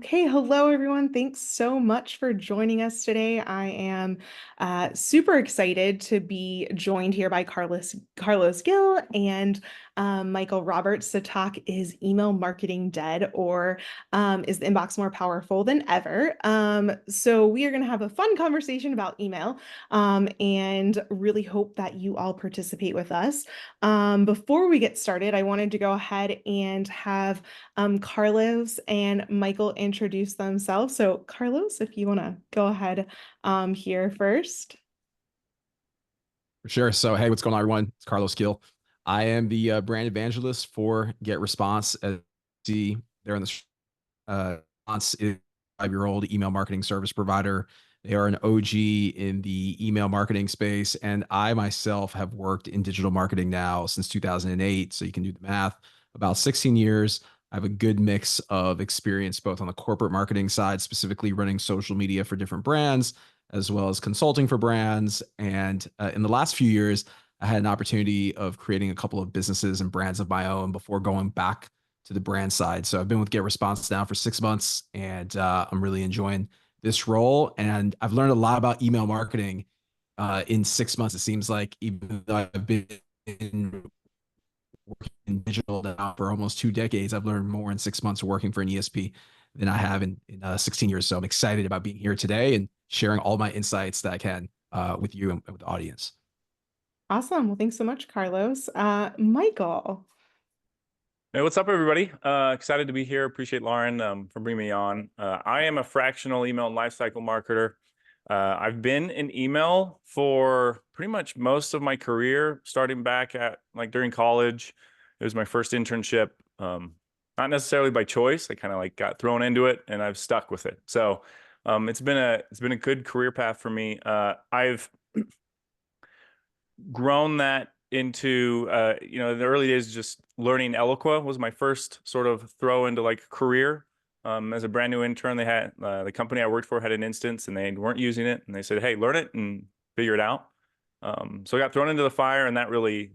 Okay, hello everyone. Thanks so much for joining us today. I am super excited to be joined here by Carlos Gill and Michael Roberts to talk Is Email Marketing Dead or Is the Inbox More Powerful Than Ever? So we are going to have a fun conversation about email and really hope that you all participate with us. Before we get started, I wanted to go ahead and have Carlos and Michael introduce themselves. So, Carlos, if you want to go ahead here first. For sure. So, hey, what's going on, everyone? It's Carlos Gill. I am the brand evangelist for GetResponse. As you see there in the Response is a 5-year-old email marketing service provider. They are an OG in the email marketing space, and I myself have worked in digital marketing now since 2008. So you can do the math. About 16 years. I have a good mix of experience both on the corporate marketing side, specifically running social media for different brands, as well as consulting for brands. And in the last few years, I had an opportunity of creating a couple of businesses and brands of my own before going back to the brand side. So I've been with GetResponse now for 6 months, and I'm really enjoying this role. And I've learned a lot about email marketing in 6 months. It seems like even though I've been working in digital now for almost 2 decades, I've learned more in 6 months working for an ESP than I have in 16 years. So I'm excited about being here today and sharing all my insights that I can with you and with the audience. Awesome. Well, thanks so much, Carlos. Michael. Hey, what's up, everybody? Excited to be here. Appreciate Lauren for bringing me on. I am a fractional email and lifecycle marketer. I've been in email for pretty much most of my career, starting back at during college. It was my first internship. Not necessarily by choice. I kind of got thrown into it, and I've stuck with it. So it's been a good career path for me. I've grown that into in the early days, just learning Eloqua was my first sort of throw into career. As a brand new intern, they had the company I worked for had an instance and they weren't using it, and they said, hey, learn it and figure it out. So I got thrown into the fire, and that really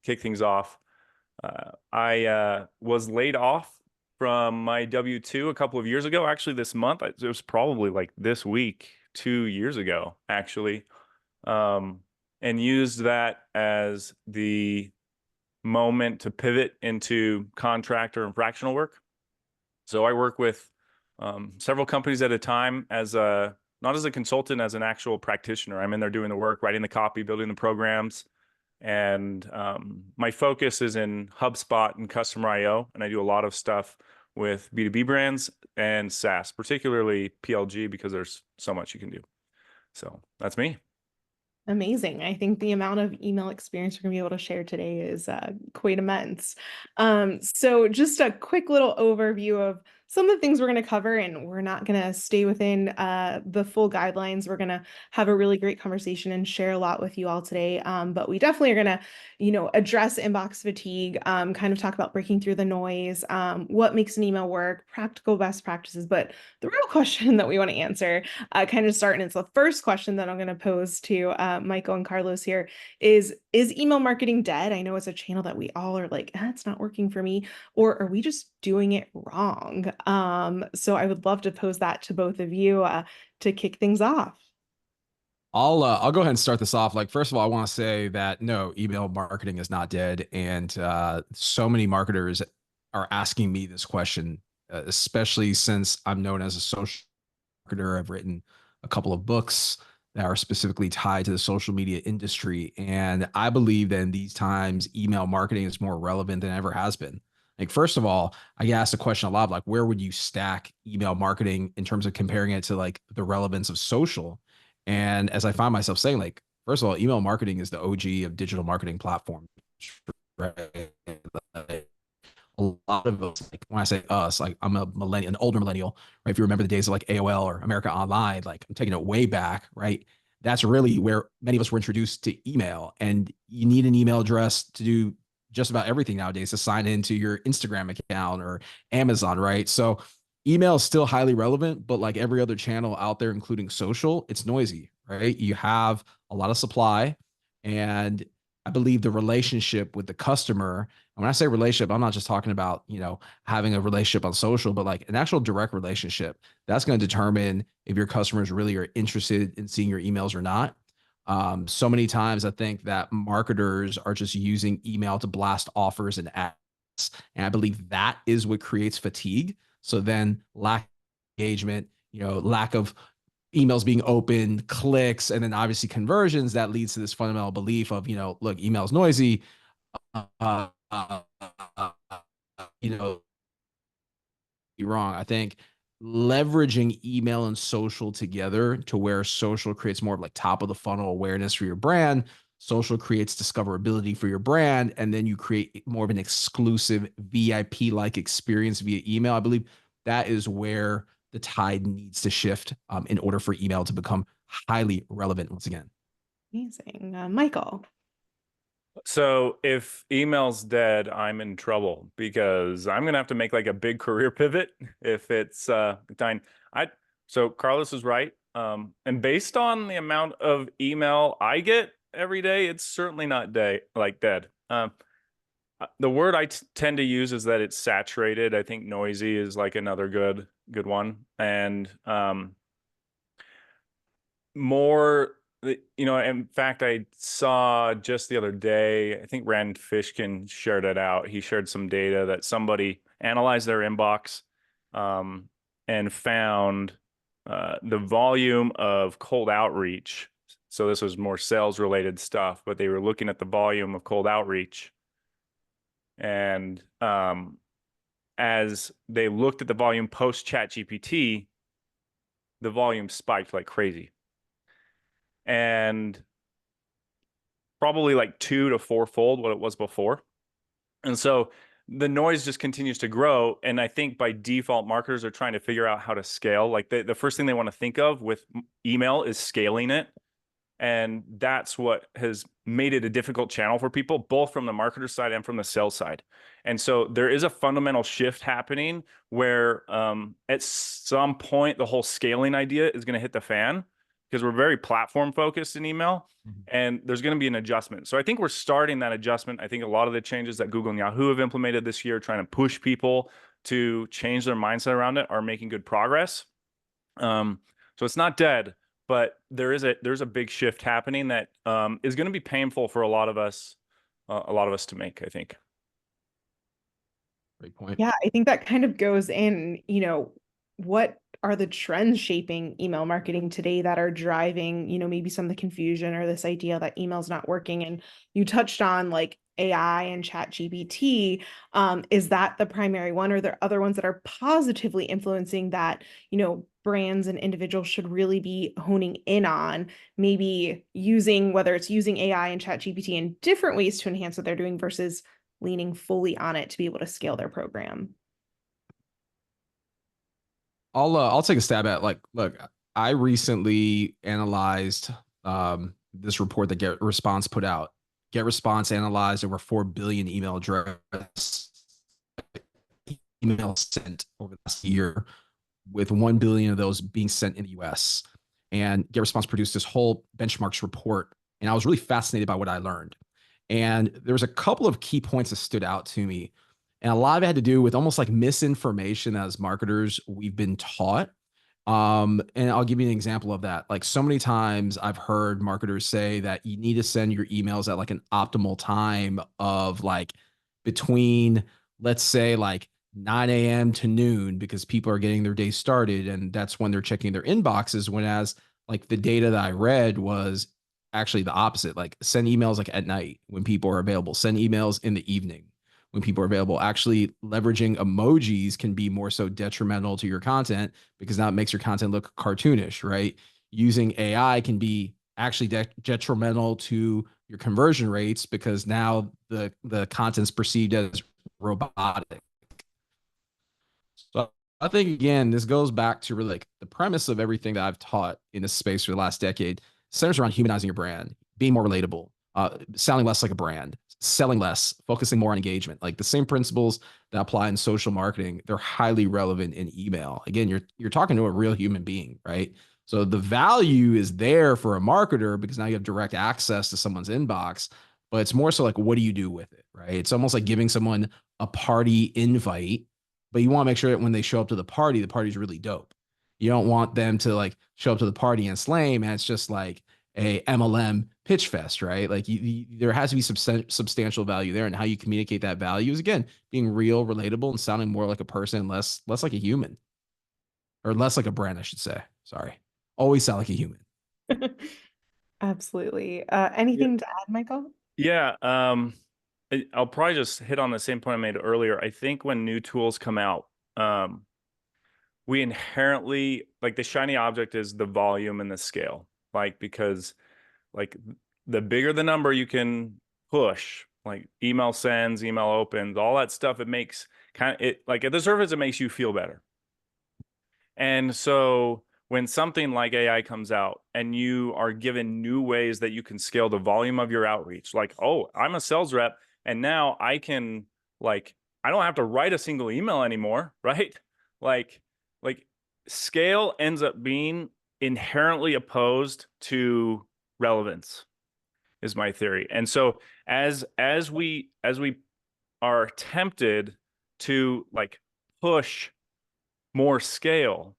kicked things off. I was laid off from my W-2 a couple of years ago. Actually, this month. It was probably this week, 2 years ago, actually. And used that as the moment to pivot into contractor and fractional work. So I work with several companies at a time not as a consultant, as an actual practitioner. I'm in there doing the work, writing the copy, building the programs. And my focus is in HubSpot and Customer IO, and I do a lot of stuff with B2B brands and SaaS, particularly PLG, because there's so much you can do. So that's me. Amazing. I think the amount of email experience we're going to be able to share today is quite immense. So just a quick little overview of some of the things we're going to cover, and we're not going to stay within the full guidelines. We're going to have a really great conversation and share a lot with you all today. But we definitely are going to, address inbox fatigue, kind of talk about breaking through the noise, what makes an email work, practical best practices. But the real question that we want to answer, kind of start, and it's the first question that I'm going to pose to Michael and Carlos here, is email marketing dead? I know it's a channel that we all are like, it's not working for me, or are we just doing it wrong? So I would love to pose that to both of you to kick things off. I'll go ahead and start this off. First of all, I want to say that no, email marketing is not dead, and so many marketers are asking me this question, especially since I'm known as a social marketer. I've written a couple of books that are specifically tied to the social media industry, and I believe that in these times, email marketing is more relevant than it ever has been. First of all, I get asked a question a lot, where would you stack email marketing in terms of comparing it to the relevance of social? And as I find myself saying, first of all, email marketing is the OG of digital marketing platforms. Right? A lot of us, when I say us, I'm a millennial, an older millennial, right? If you remember the days of AOL or America Online, I'm taking it way back, right? That's really where many of us were introduced to email. And you need an email address to do just about everything nowadays, to sign into your Instagram account or Amazon, right? So email is still highly relevant, but like every other channel out there, including social, it's noisy, right? You have a lot of supply, and I believe the relationship with the customer, and when I say relationship, I'm not just talking about, having a relationship on social, but like an actual direct relationship. That's going to determine if your customers really are interested in seeing your emails or not. So many times I think that marketers are just using email to blast offers and ads. And I believe that is what creates fatigue. So then lack of engagement, lack of emails being opened, clicks, and then obviously conversions, that leads to this fundamental belief of, look, email's noisy. Uh, uh, uh, you're wrong. I think leveraging email and social together to where social creates more of like top of the funnel awareness for your brand. Social creates discoverability for your brand, and then you create more of an exclusive VIP like experience via email. I believe that is where the tide needs to shift in order for email to become highly relevant once again. Amazing. Michael. So if email's dead, I'm in trouble because I'm gonna have to make like a big career pivot if it's dying. So Carlos is right. And based on the amount of email I get every day, it's certainly not dead. The word I tend to use is that it's saturated. I think noisy is like another good one. And more, in fact, I saw just the other day, I think Rand Fishkin shared it out. He shared some data that somebody analyzed their inbox and found the volume of cold outreach. So this was more sales related stuff, but they were looking at the volume of cold outreach. And as they looked at the volume post ChatGPT, the volume spiked like crazy. And probably like 2 to 4-fold what it was before. And so the noise just continues to grow. And I think by default, marketers are trying to figure out how to scale. Like the first thing they want to think of with email is scaling it. And that's what has made it a difficult channel for people, both from the marketer side and from the sales side. And so there is a fundamental shift happening where at some point, the whole scaling idea is going to hit the fan, because we're very platform focused in email, and there's going to be an adjustment. So I think we're starting that adjustment. I think a lot of the changes that Google and Yahoo have implemented this year, trying to push people to change their mindset around it, are making good progress. So it's not dead, but there's a big shift happening that is going to be painful for a lot of us to make, I think. Great point. Yeah, I think that kind of goes in, what are the trends shaping email marketing today that are driving, maybe some of the confusion or this idea that email's not working? And you touched on like AI and ChatGPT. Is that the primary one, or are there other ones that are positively influencing that, brands and individuals should really be honing in on, maybe whether it's using AI and ChatGPT in different ways to enhance what they're doing versus leaning fully on it to be able to scale their program? I'll take a stab at look, I recently analyzed this report that GetResponse put out. GetResponse analyzed over 4 billion email sent over the last year, with 1 billion of those being sent in the US. And GetResponse produced this whole benchmarks report, and I was really fascinated by what I learned. And there was a couple of key points that stood out to me. And a lot of it had to do with almost like misinformation that as marketers we've been taught. And I'll give you an example of that. Like, so many times I've heard marketers say that you need to send your emails at like an optimal time of like between, let's say, like 9 a.m. to noon, because people are getting their day started and that's when they're checking their inboxes. Whereas like the data that I read was actually the opposite. Like, send emails like at night when people are available, send emails in the evening when people are available. Actually, leveraging emojis can be more so detrimental to your content, because now it makes your content look cartoonish, right? Using AI can be actually detrimental to your conversion rates, because now the content's perceived as robotic. So I think, again, this goes back to really like the premise of everything that I've taught in this space for the last decade centers around humanizing your brand, being more relatable, sounding less like a brand, selling less, focusing more on engagement. Like the same principles that apply in social marketing, they're highly relevant in email. Again, you're talking to a real human being, right? So the value is there for a marketer because now you have direct access to someone's inbox. but it's more so like, what do you do with it, right? It's almost like giving someone a party invite, but you want to make sure that when they show up to the party's really dope. You don't want them to like show up to the party and lame, and it's just like a MLM pitch fest, right? Like there has to be substantial value there, and how you communicate that value is, again, being real, relatable, and sounding more like a person, less like a human, or less like a brand, I should say. Sorry, always sound like a human. Absolutely. Anything to add, Michael? Yeah. I'll probably just hit on the same point I made earlier. I think when new tools come out, we inherently, like, the shiny object is the volume and the scale, like, because like the bigger the number you can push, like email sends, email opens, all that stuff, it makes it like at the surface, it makes you feel better. And so when something like AI comes out and you are given new ways that you can scale the volume of your outreach, like, oh, I'm a sales rep and now I can, like, I don't have to write a single email anymore, right? Like scale ends up being inherently opposed to relevance, is my theory. And so as we are tempted to like push more scale,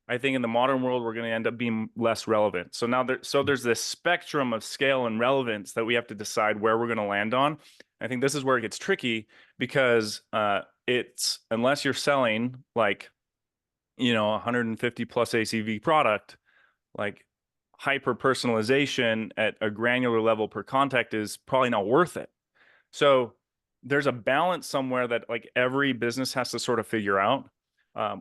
I think in the modern world, we're going to end up being less relevant. So now there's this spectrum of scale and relevance that we have to decide where we're going to land on. I think this is where it gets tricky, because it's, unless you're selling like, 150 plus ACV product, like hyper personalization at a granular level per contact is probably not worth it. So there's a balance somewhere that like every business has to sort of figure out.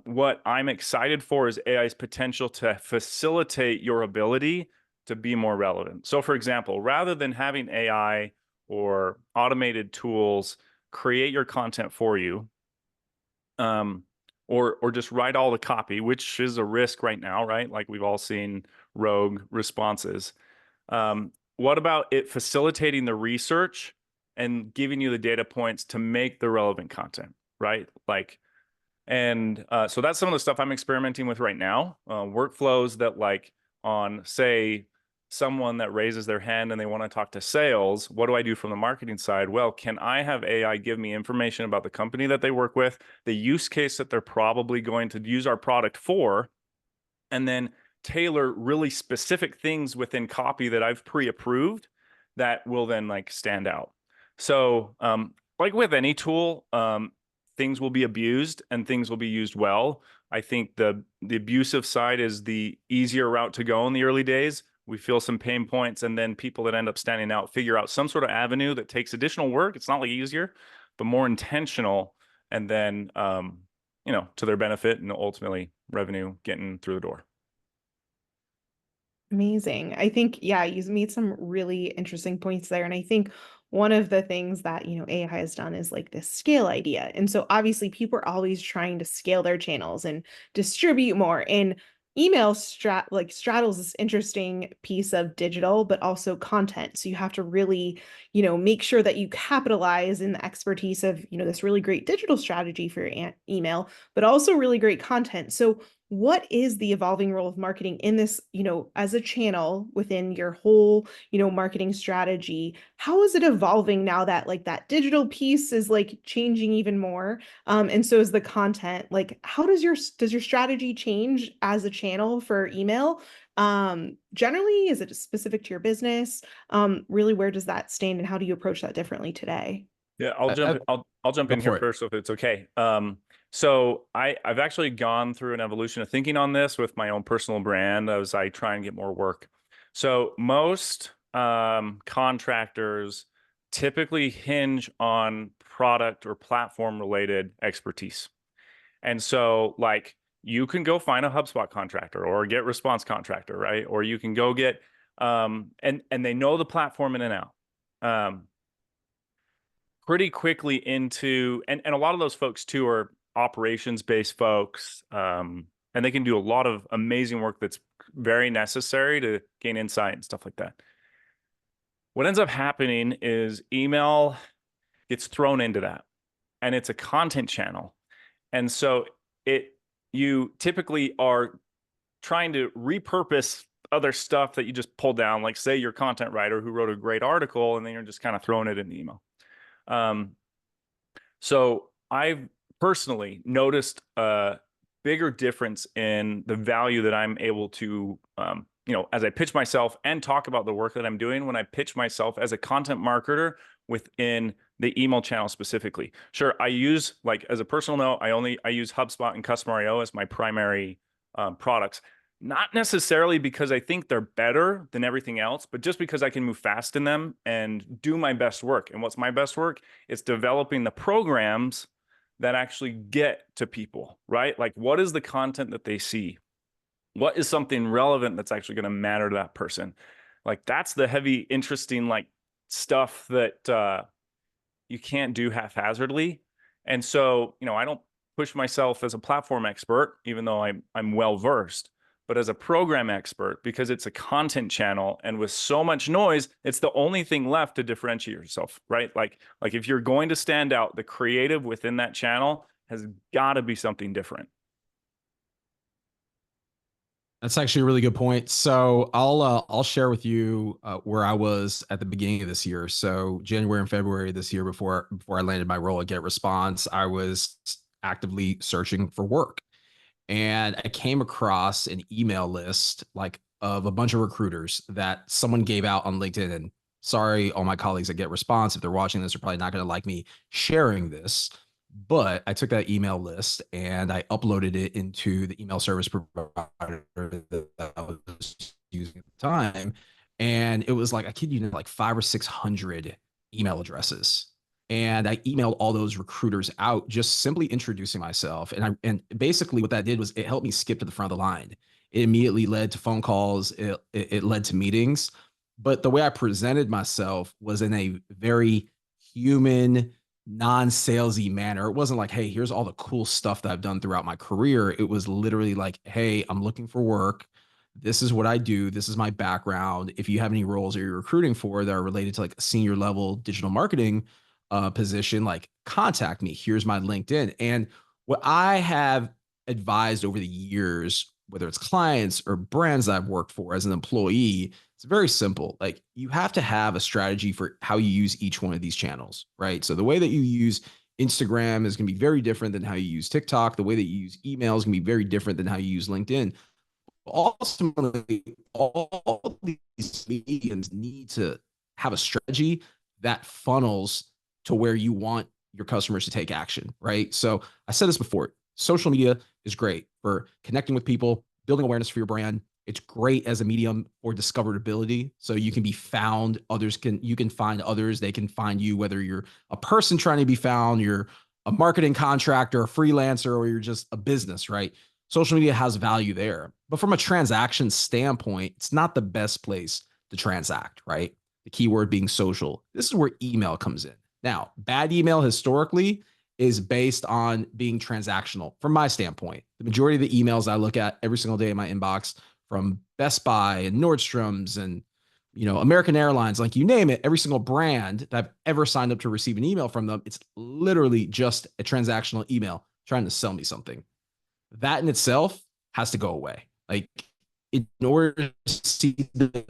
What I'm excited for is AI's potential to facilitate your ability to be more relevant. So for example, rather than having AI or automated tools create your content for you, or just write all the copy, which is a risk right now, right? Like we've all seen rogue responses. What about it facilitating the research and giving you the data points to make the relevant content, right? Like, and so that's some of the stuff I'm experimenting with right now. Workflows that, like, on, say, someone that raises their hand and they want to talk to sales, what do I do from the marketing side? Well, can I have AI give me information about the company that they work with, the use case that they're probably going to use our product for, and then tailor really specific things within copy that I've pre-approved that will then like stand out. So like with any tool, things will be abused and things will be used well. I think the abusive side is the easier route to go in the early days. We feel some pain points, and then people that end up standing out figure out some sort of avenue that takes additional work. It's not like easier, but more intentional, and then to their benefit, and ultimately revenue getting through the door. Amazing. I think, yeah, you made some really interesting points there. And I think one of the things that, AI has done is like this scale idea. And so obviously people are always trying to scale their channels and distribute more. And email straddles this interesting piece of digital, but also content. So you have to really, make sure that you capitalize in the expertise of, this really great digital strategy for your email, but also really great content. So what is the evolving role of marketing in this, as a channel within your whole, marketing strategy? How is it evolving now that like that digital piece is like changing even more? And so is the content. Like, how does your strategy change as a channel for email? Generally, is it specific to your business? Really, where does that stand, and how do you approach that differently today? Yeah, I'll jump in here first, if it's okay. So I've actually gone through an evolution of thinking on this with my own personal brand as I try and get more work. So most contractors typically hinge on product or platform related expertise. And so like you can go find a HubSpot contractor or a GetResponse contractor, right? Or you can go get, and they know the platform in and out. Pretty quickly into, and a lot of those folks too are operations-based folks, and they can do a lot of amazing work that's very necessary to gain insight and stuff like that. What ends up happening is email gets thrown into that, and it's a content channel. And so you typically are trying to repurpose other stuff that you just pull down, like say your content writer who wrote a great article, and then you're just kind of throwing it in the email. So I've personally noticed a bigger difference in the value that I'm able to, as I pitch myself and talk about the work that I'm doing when I pitch myself as a content marketer within the email channel specifically. Sure, I use, like, as a personal note, I use HubSpot and Customer.io as my primary products. Not necessarily because I think they're better than everything else, but just because I can move fast in them and do my best work. And what's my best work? It's developing the programs that actually get to people, right? Like, what is the content that they see? What is something relevant that's actually going to matter to that person? Like, that's the heavy, interesting, like, stuff that you can't do haphazardly. And so, I don't push myself as a platform expert, even though I'm well versed, but as a program expert, because it's a content channel, and with so much noise, it's the only thing left to differentiate yourself, right? Like if you're going to stand out, the creative within that channel has got to be something different. That's actually a really good point. So I'll share with you where I was at the beginning of this year. So January and February this year, before I landed my role at GetResponse, I was actively searching for work. And I came across an email list, like, of a bunch of recruiters that someone gave out on LinkedIn. And sorry, all my colleagues that GetResponse, if they're watching this, are probably not going to like me sharing this. But I took that email list and I uploaded it into the email service provider that I was using at the time. And it was like, I kid you not, like 500 or 600 email addresses. And I emailed all those recruiters out, just simply introducing myself. And basically what that did was it helped me skip to the front of the line. It immediately led to phone calls. It led to meetings. But the way I presented myself was in a very human, non-salesy manner. It wasn't like, hey, here's all the cool stuff that I've done throughout my career. It was literally like, hey, I'm looking for work. This is what I do. This is my background. If you have any roles that you're recruiting for that are related to like a senior level digital marketing position, like, contact me. Here's my LinkedIn. And what I have advised over the years, whether it's clients or brands that I've worked for as an employee, it's very simple. Like, you have to have a strategy for how you use each one of these channels, right? So the way that you use Instagram is going to be very different than how you use TikTok. The way that you use email is going to be very different than how you use LinkedIn. Ultimately, all these mediums need to have a strategy that funnels to where you want your customers to take action, right? So I said this before, social media is great for connecting with people, building awareness for your brand. It's great as a medium for discoverability. So you can be found, you can find others, they can find you, whether you're a person trying to be found, you're a marketing contractor, a freelancer, or you're just a business, right? Social media has value there. But from a transaction standpoint, it's not the best place to transact, right? The keyword being social. This is where email comes in. Now, bad email historically is based on being transactional from my standpoint. The majority of the emails I look at every single day in my inbox, from Best Buy and Nordstrom's and American Airlines, like, you name it, every single brand that I've ever signed up to receive an email from them, it's literally just a transactional email trying to sell me something. That in itself has to go away. Like, in order to see the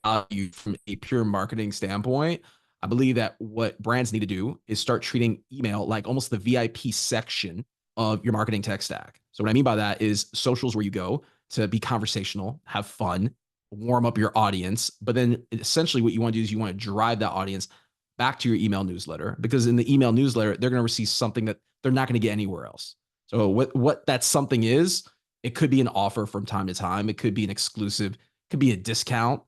value from a pure marketing standpoint, I believe that what brands need to do is start treating email like almost the VIP section of your marketing tech stack. So what I mean by that is socials where you go to be conversational, have fun, warm up your audience. But then essentially what you want to do is you want to drive that audience back to your email newsletter, because in the email newsletter, they're going to receive something that they're not going to get anywhere else. So what that something is, it could be an offer from time to time. It could be an exclusive, could be a discount,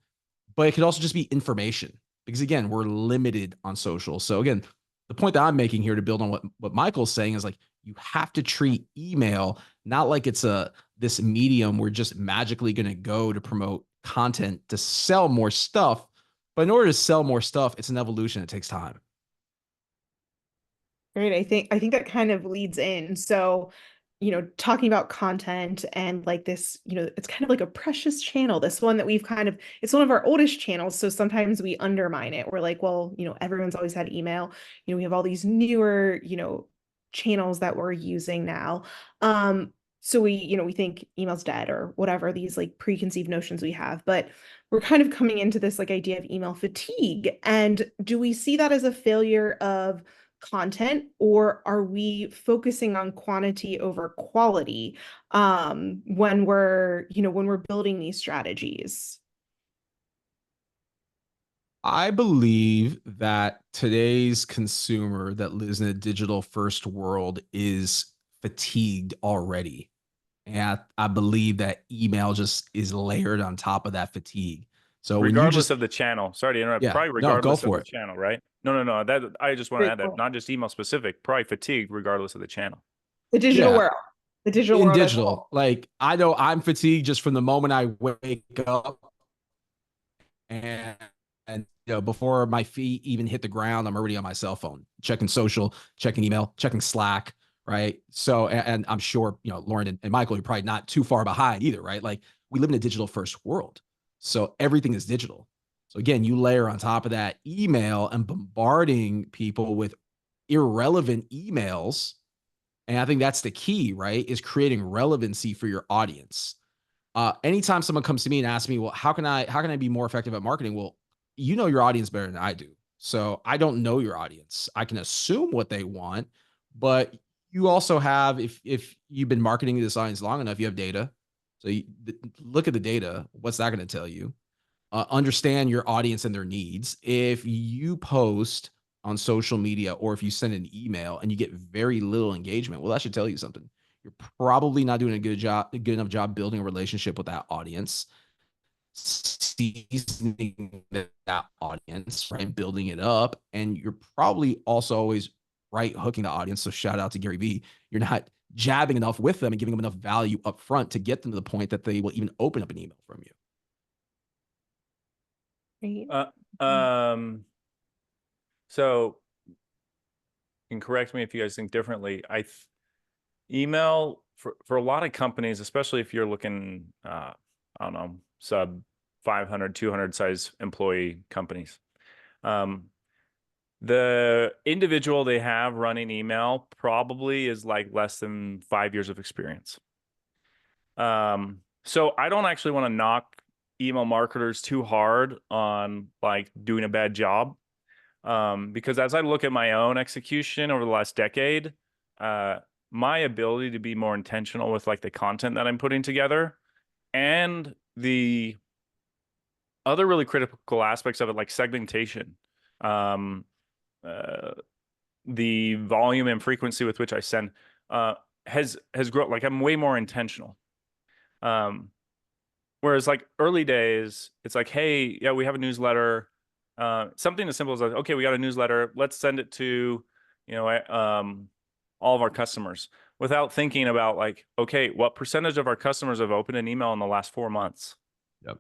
but it could also just be information, because again, we're limited on social. So again, the point that I'm making here to build on what Michael's saying is, like, you have to treat email not like it's this medium we're just magically going to go to promote content to sell more stuff. But in order to sell more stuff, it's an evolution. It takes time. Right. I think that kind of leads in. So, talking about content and like this, it's kind of like a precious channel. This one that it's one of our oldest channels. So sometimes we undermine it. We're like, well, everyone's always had email. We have all these newer, channels that we're using now. So we think email's dead or whatever, these like preconceived notions we have, but we're kind of coming into this like idea of email fatigue. And do we see that as a failure of content, or are we focusing on quantity over quality when we're building these strategies? I believe that today's consumer that lives in a digital first world is fatigued already. And I believe that email just is layered on top of that fatigue. So when you Regardless just, of the channel, sorry to interrupt, yeah, probably no, go regardless of for the it. channel, right? No. That I just want to Very add that cool. not just email specific, probably fatigue regardless of the channel. The digital Yeah, world, the digital in world as a digital, whole. like I know I'm fatigued just from the moment I wake up and before my feet even hit the ground, I'm already on my cell phone, checking social, checking email, checking Slack, right? So, and I'm sure Lauren and Michael, you're probably not too far behind either, right? Like we live in a digital first world, so everything is digital. So again, you layer on top of that email and bombarding people with irrelevant emails, and I think that's the key, right? Is creating relevancy for your audience. Anytime someone comes to me and asks me, well, how can I be more effective at marketing? Well, you know your audience better than I do. So I don't know your audience. I can assume what they want, but you also have, if you've been marketing this audience long enough, you have data. So look at the data. What's that going to tell you? Understand your audience and their needs. If you post on social media or if you send an email and you get very little engagement, well, that should tell you something. You're probably not doing a good enough job building a relationship with that audience, seasoning that audience, right? Building it up. And you're probably also always right hooking the audience. So shout out to Gary Vee. You're not jabbing enough with them and giving them enough value up front to get them to the point that they will even open up an email from you. Right. So you can correct me if you guys think differently. Email for a lot of companies, especially if you're looking, I don't know, sub 500, 200 size employee companies. The individual they have running email probably is like less than 5 years of experience. So I don't actually want to knock email marketers too hard on like doing a bad job. Because as I look at my own execution over the last decade, my ability to be more intentional with like the content that I'm putting together and the other really critical aspects of it, like segmentation, um, the volume and frequency with which I send, has grown. Like I'm way more intentional. Whereas like early days, it's like, hey, yeah, we have a newsletter. Something as simple as like, okay, we got a newsletter. Let's send it to, all of our customers without thinking about like, okay, what percentage of our customers have opened an email in the last 4 months? Yep.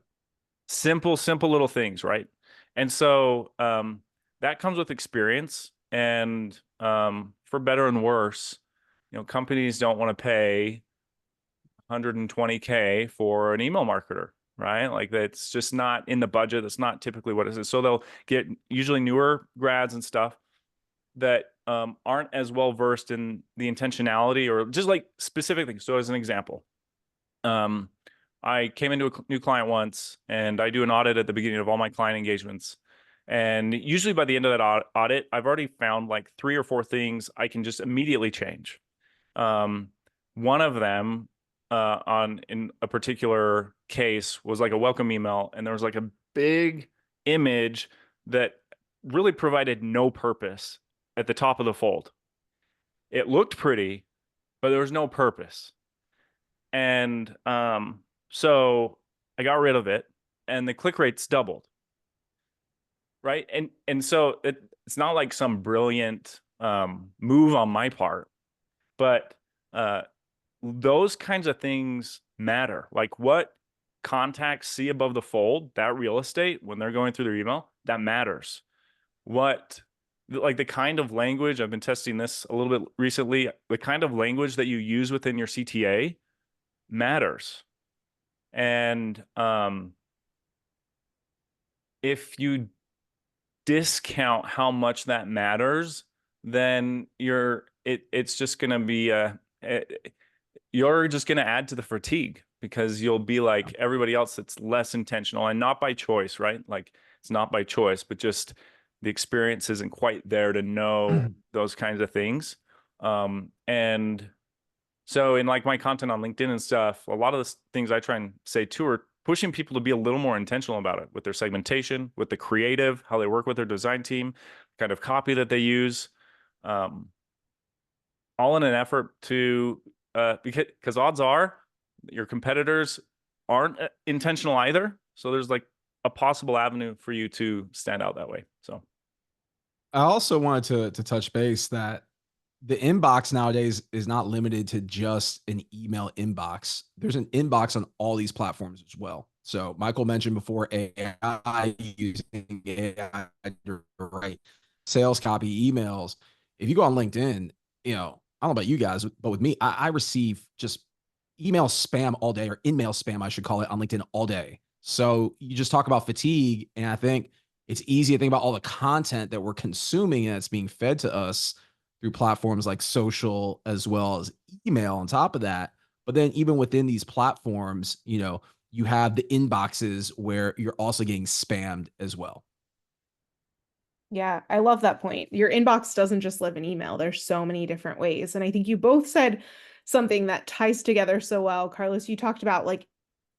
Simple little things, right? And so that comes with experience, and for better and worse, companies don't want to pay $120K for an email marketer, right? Like that's just not in the budget. That's not typically what it is. So they'll get usually newer grads and stuff that aren't as well versed in the intentionality or just like specific things. So as an example, I came into a new client once, and I do an audit at the beginning of all my client engagements. And usually by the end of that audit, I've already found like 3 or 4 things I can just immediately change. One of them in a particular case was like a welcome email, and there was like a big image that really provided no purpose at the top of the fold. It looked pretty, but there was no purpose. And so I got rid of it, and the click rates doubled. Right. And so it's not like some brilliant move on my part, but those kinds of things matter. Like what contacts see above the fold, that real estate, when they're going through their email, that matters. Like the kind of language, I've been testing this a little bit recently, the kind of language that you use within your CTA matters. And if you discount how much that matters, then it's just going to be you're just going to add to the fatigue because you'll be like everybody else that's less intentional and not by choice, right? Like it's not by choice, but just the experience isn't quite there to know those kinds of things. And so in like my content on LinkedIn and stuff, a lot of the things I try and say too are pushing people to be a little more intentional about it with their segmentation, with the creative, how they work with their design team, kind of copy that they use, all in an effort to, because odds are your competitors aren't intentional either. So there's like a possible avenue for you to stand out that way. So I also wanted to touch base that the inbox nowadays is not limited to just an email inbox. There's an inbox on all these platforms as well. So Michael mentioned before AI, using AI to write sales copy emails. If you go on LinkedIn, I don't know about you guys, but with me, I receive just email spam all day, or in-mail spam, I should call it, on LinkedIn all day. So you just talk about fatigue, and I think it's easy to think about all the content that we're consuming and that's being fed to us through platforms like social as well as email on top of that. But then even within these platforms, you have the inboxes where you're also getting spammed as well. Yeah, I love that point. Your inbox doesn't just live in email. There's so many different ways. And I think you both said something that ties together so well. Carlos, you talked about like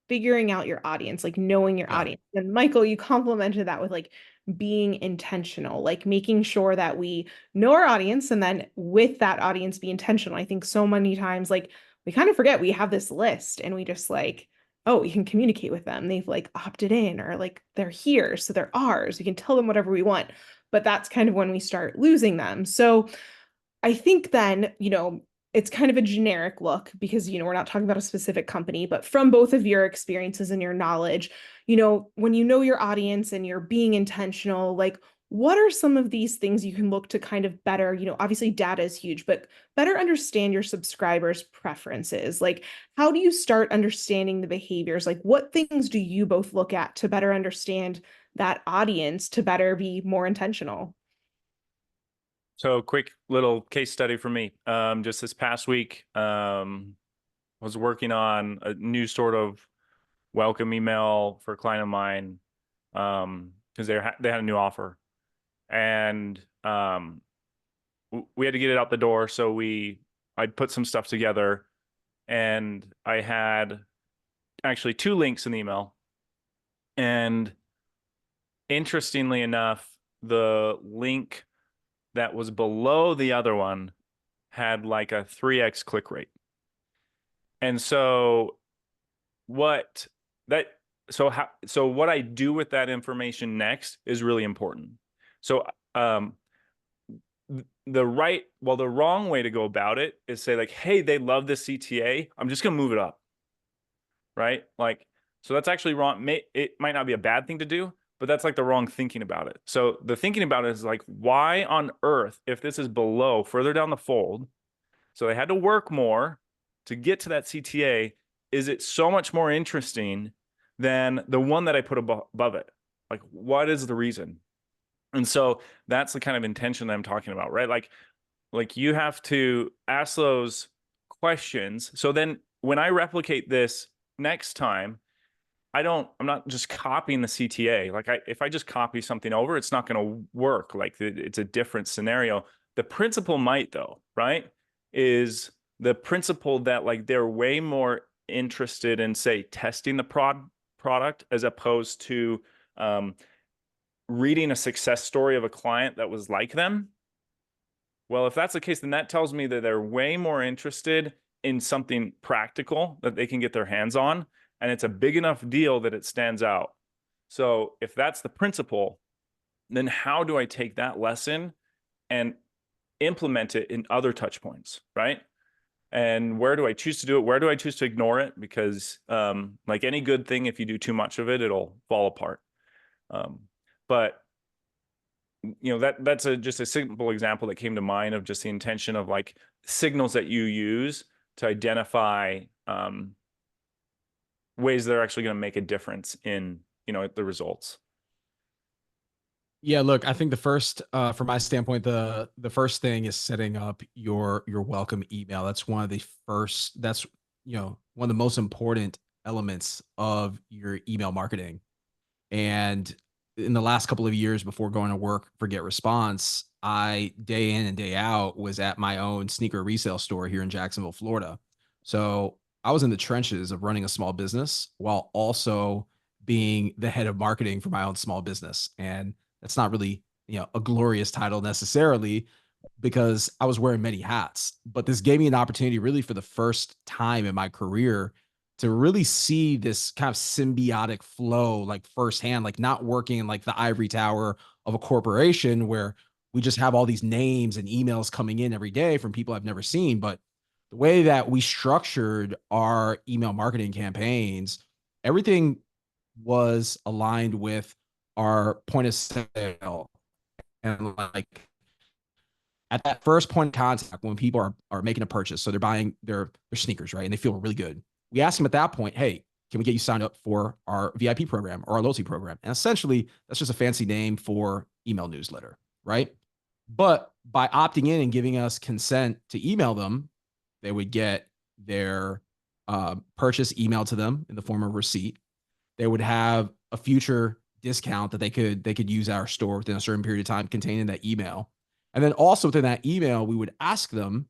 figuring out your audience, like knowing your Yeah. audience. And Michael, you complemented that with like being intentional, like making sure that we know our audience and then with that audience be intentional. I think so many times like we kind of forget we have this list and we just like, oh, we can communicate with them. They've like opted in or like they're here, so they're ours. We can tell them whatever we want. But that's kind of when we start losing them. So I think then, it's kind of a generic look because, we're not talking about a specific company, but from both of your experiences and your knowledge, when you know your audience and you're being intentional, like what are some of these things you can look to kind of better, obviously data is huge, but better understand your subscribers' preferences? Like, how do you start understanding the behaviors? Like, what things do you both look at to better understand that audience to better be more intentional? So quick little case study for me. Just this past week, was working on a new sort of welcome email for a client of mine, because they had a new offer, and we had to get it out the door. So I'd put some stuff together, and I had actually 2 links in the email, and interestingly enough, the link that was below the other one had like a 3x click rate. And so what I do with that information next is really important. So the wrong way to go about it is say like, hey, they love this CTA, I'm just gonna move it up. Right? Like, so that's actually wrong. It might not be a bad thing to do, but that's like the wrong thinking about it. So the thinking about it is like, why on earth, if this is below, further down the fold, so they had to work more to get to that CTA, is it so much more interesting than the one that I put above it? Like, what is the reason? And so that's the kind of intention that I'm talking about, right? Like you have to ask those questions. So then when I replicate this next time, I'm not just copying the CTA. Like if I just copy something over, it's not going to work. Like it's a different scenario. The principle might though, right? Is the principle that like they're way more interested in say testing the product as opposed to reading a success story of a client that was like them. Well, if that's the case, then that tells me that they're way more interested in something practical that they can get their hands on, and it's a big enough deal that it stands out. So if that's the principle, then how do I take that lesson and implement it in other touch points, right? And where do I choose to do it? Where do I choose to ignore it? Because like any good thing, if you do too much of it, it'll fall apart. But that's just a simple example that came to mind of just the intention of like signals that you use to identify ways that are actually going to make a difference in the results. Yeah, look, I think the first, from my standpoint, the first thing is setting up your welcome email. That's one of the first. That's one of the most important elements of your email marketing. And in the last couple of years before going to work for Get Response, I day in and day out was at my own sneaker resale store here in Jacksonville, Florida. So I was in the trenches of running a small business while also being the head of marketing for my own small business. And that's not really, a glorious title necessarily, because I was wearing many hats. But this gave me an opportunity really for the first time in my career to really see this kind of symbiotic flow, like firsthand, like not working in like the ivory tower of a corporation where we just have all these names and emails coming in every day from people I've never seen. But the way that we structured our email marketing campaigns, everything was aligned with our point of sale. And like at that first point of contact, when people are making a purchase, so they're buying their sneakers, right? And they feel really good. We ask them at that point, hey, can we get you signed up for our VIP program or our loyalty program? And essentially, that's just a fancy name for email newsletter, right? But by opting in and giving us consent to email them, they would get their purchase emailed to them in the form of a receipt. They would have a future discount that they could use at our store within a certain period of time containing that email. And then also within that email, we would ask them,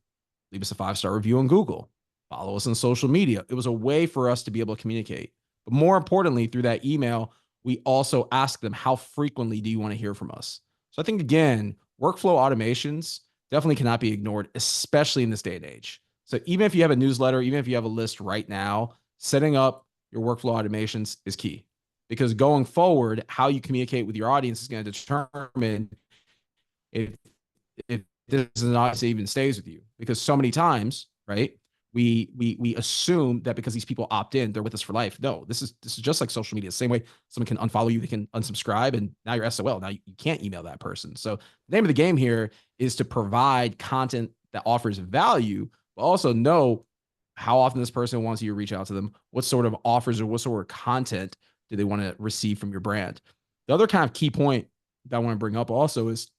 leave us a 5-star review on Google, follow us on social media. It was a way for us to be able to communicate. But more importantly, through that email, we also ask them, how frequently do you want to hear from us? So I think, again, workflow automations definitely cannot be ignored, especially in this day and age. So even if you have a newsletter, even if you have a list right now, setting up your workflow automations is key, because going forward, how you communicate with your audience is going to determine if this audience even stays with you. Because so many times, right, we assume that because these people opt in, they're with us for life. No, this is just like social media. Same way someone can unfollow you, they can unsubscribe, and now you're SOL. Now you can't email that person. So the name of the game here is to provide content that offers value, but also know how often this person wants you to reach out to them, what sort of offers or what sort of content do they want to receive from your brand. The other kind of key point that I want to bring up also is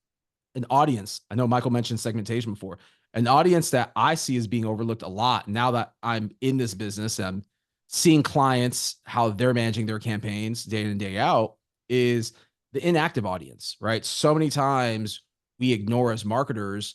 an audience. I know Michael mentioned segmentation before. An audience that I see as being overlooked a lot now that I'm in this business, I'm seeing clients, how they're managing their campaigns day in and day out, is the inactive audience, right? So many times we ignore as marketers,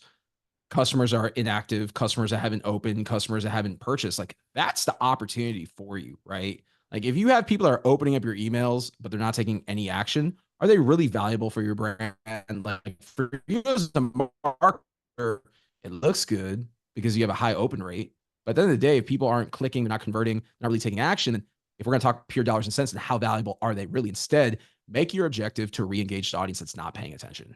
customers are inactive, customers that haven't opened, customers that haven't purchased. Like, that's the opportunity for you, right? Like, if you have people that are opening up your emails, but they're not taking any action, are they really valuable for your brand? Like, for you as a marketer, it looks good because you have a high open rate. But at the end of the day, if people aren't clicking, they're not converting, not really taking action, if we're going to talk pure dollars and cents, and how valuable are they really? Instead, make your objective to re-engage the audience that's not paying attention.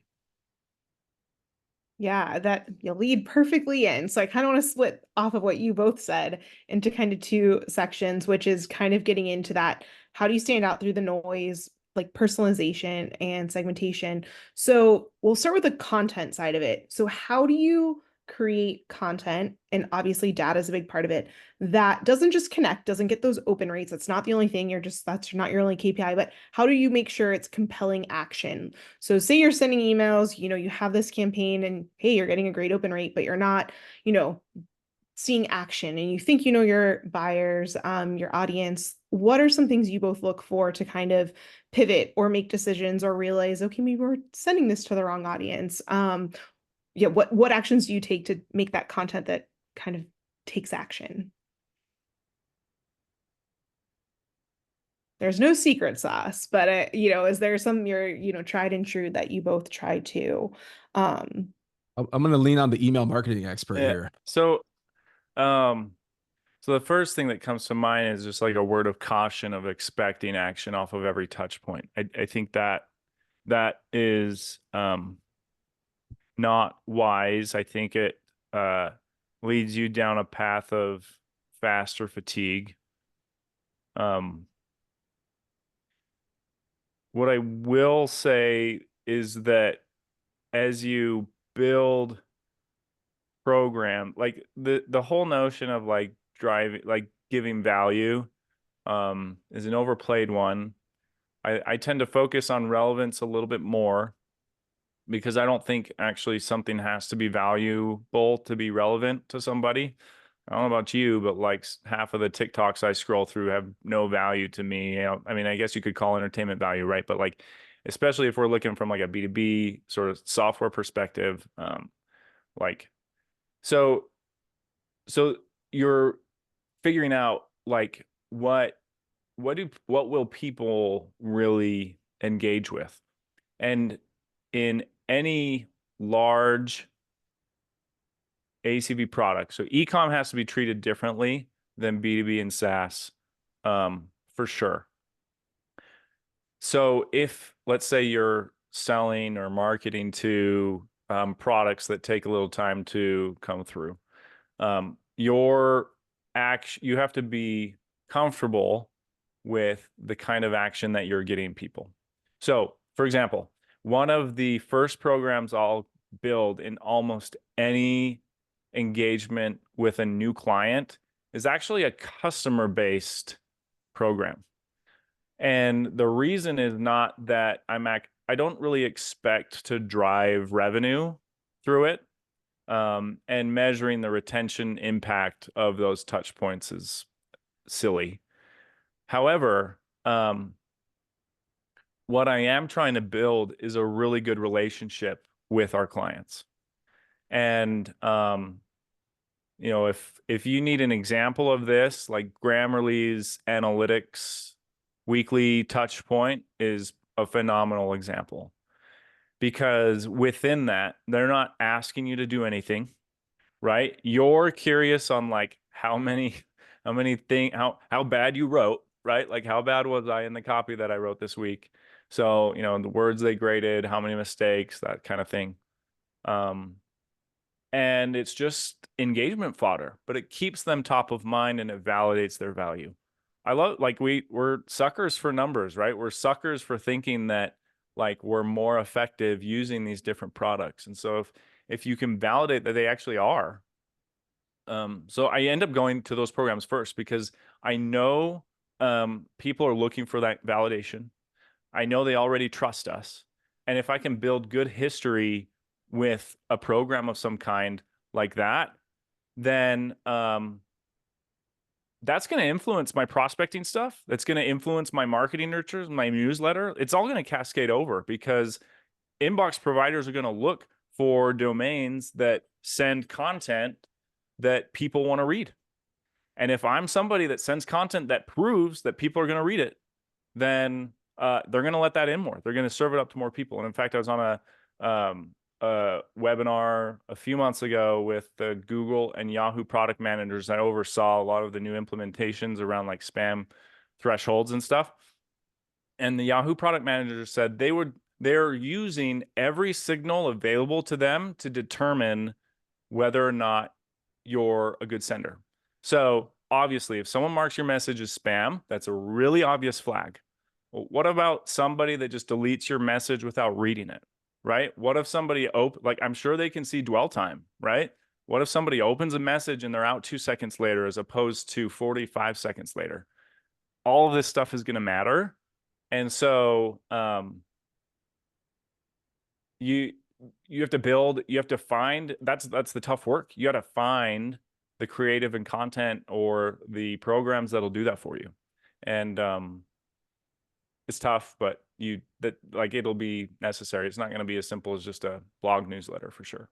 Yeah, that you lead perfectly in. So I kind of want to split off of what you both said into kind of two sections, which is kind of getting into that. How do you stand out through the noise, like personalization and segmentation? So we'll start with the content side of it. So how do you create content? And obviously data is a big part of it. That doesn't just connect, doesn't get those open rates. That's not the only thing. That's not your only KPI, but how do you make sure it's compelling action? So say you're sending emails, you have this campaign and hey, you're getting a great open rate, but you're not, seeing action, and you think your buyers, your audience. What are some things you both look for to kind of pivot or make decisions or realize, okay, maybe we're sending this to the wrong audience? Yeah, what actions do you take to make that content that kind of takes action? There's no secret sauce, but is there some your tried and true that you both try to? I'm going to lean on the email marketing expert here. So the first thing that comes to mind is just like a word of caution of expecting action off of every touch point. I think that is not wise. I think it leads you down a path of faster fatigue. What I will say is that as you build program, like the whole notion of like driving, like giving value is an overplayed one. I tend to focus on relevance a little bit more, because I don't think actually something has to be valuable to be relevant to somebody. I don't know about you, but like half of the TikToks I scroll through have no value to me. I mean, I guess you could call entertainment value, right? But like, especially if we're looking from like a B2B sort of software perspective, like, so, so you're figuring out like what will people really engage with? And in any large ACV product, so ecom has to be treated differently than B2B and SaaS, for sure. So if, let's say, you're selling or marketing to products that take a little time to come through, you have to be comfortable with the kind of action that you're getting people. So, for example, one of the first programs I'll build in almost any engagement with a new client is actually a customer-based program. And the reason is not that I don't really expect to drive revenue through it. And measuring the retention impact of those touch points is silly. However, what I am trying to build is a really good relationship with our clients. And you know, if you need an example of this, like Grammarly's analytics weekly touch point is a phenomenal example, because within that, they're not asking you to do anything, right? You're curious on like how bad you wrote, right? Like how bad was I in the copy that I wrote this week? So, you know, the words they graded, how many mistakes, that kind of thing. And it's just engagement fodder, but it keeps them top of mind and it validates their value. I love, like, we're suckers for numbers, right? We're suckers for thinking that like we're more effective using these different products. And so if you can validate that they actually are, so I end up going to those programs first because I know people are looking for that validation. I know they already trust us. And if I can build good history with a program of some kind like that, then that's going to influence my prospecting stuff. That's going to influence my marketing nurtures, my newsletter. It's all going to cascade over because inbox providers are going to look for domains that send content that people want to read. And if I'm somebody that sends content that proves that people are going to read it, then they're going to let that in more. They're going to serve it up to more people. And in fact, I was on a webinar a few months ago with the Google and Yahoo product managers. I oversaw a lot of the new implementations around like spam thresholds and stuff. And the Yahoo product managers said they're using every signal available to them to determine whether or not you're a good sender. So obviously, if someone marks your message as spam, that's a really obvious flag. Well, what about somebody that just deletes your message without reading it, right? What if somebody like, I'm sure they can see dwell time, right? What if somebody opens a message and they're out 2 seconds later as opposed to 45 seconds later? All of this stuff is going to matter. And so you have to find, that's the tough work. You got to find the creative and content or the programs that'll do that for you. And it's tough, but it'll be necessary. It's not going to be as simple as just a blog newsletter for sure.